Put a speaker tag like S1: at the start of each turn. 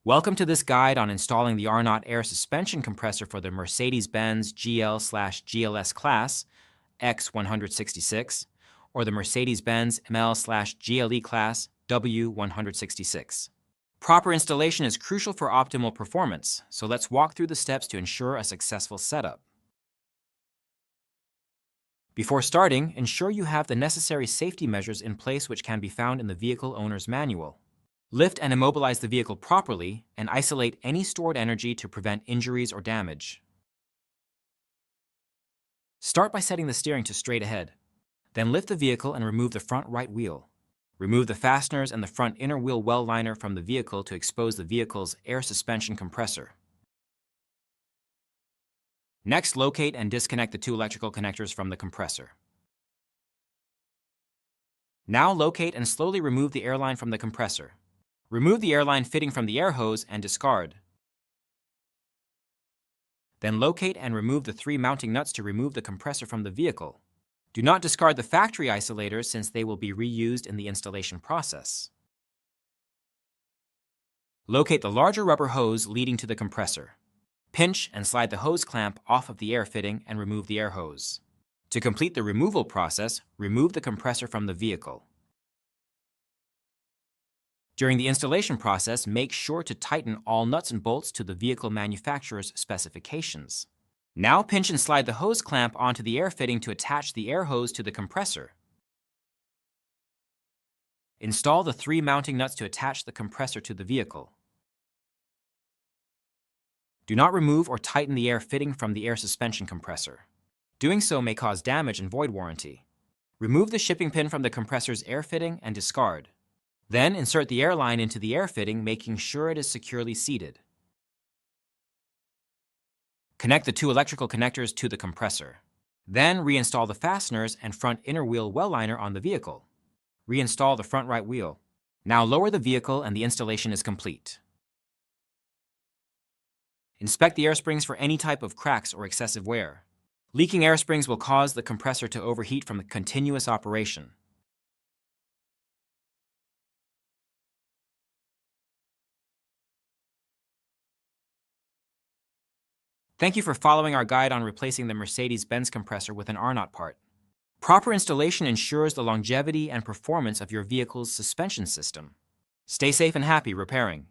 S1: Welcome to this guide on installing the Arnott air suspension compressor for the Mercedes-Benz GL/GLS-Class X166 or the Mercedes-Benz ML/GLE-Class W166. Proper installation is crucial for optimal performance, so let's walk through the steps to ensure a successful setup. Before starting, ensure you have the necessary safety measures in place which can be found in the vehicle owner's manual. Lift and immobilize the vehicle properly and isolate any stored energy to prevent injuries or damage. Start by setting the steering to straight ahead. Then lift the vehicle and remove the front right wheel. Remove the fasteners and the front inner wheel well liner from the vehicle to expose the vehicle's air suspension compressor. Next, locate and disconnect the two electrical connectors from the compressor. Now locate and slowly remove the airline from the compressor. Remove the airline fitting from the air hose and discard. Then locate and remove the three mounting nuts to remove the compressor from the vehicle. Do not discard the factory isolators since they will be reused in the installation process. Locate the larger rubber hose leading to the compressor. Pinch and slide the hose clamp off of the air fitting and remove the air hose. To complete the removal process, remove the compressor from the vehicle. During the installation process, make sure to tighten all nuts and bolts to the vehicle manufacturer's specifications. Now pinch and slide the hose clamp onto the air fitting to attach the air hose to the compressor. Install the three mounting nuts to attach the compressor to the vehicle. Do not remove or tighten the air fitting from the air suspension compressor. Doing so may cause damage and void warranty. Remove the shipping pin from the compressor's air fitting and discard. Then insert the airline into the air fitting, making sure it is securely seated. Connect the two electrical connectors to the compressor. Then reinstall the fasteners and front inner wheel well liner on the vehicle. Reinstall the front right wheel. Now lower the vehicle and the installation is complete. Inspect the air springs for any type of cracks or excessive wear. Leaking air springs will cause the compressor to overheat from the continuous operation. Thank you for following our guide on replacing the Mercedes-Benz compressor with an Arnott part. Proper installation ensures the longevity and performance of your vehicle's suspension system. Stay safe and happy repairing.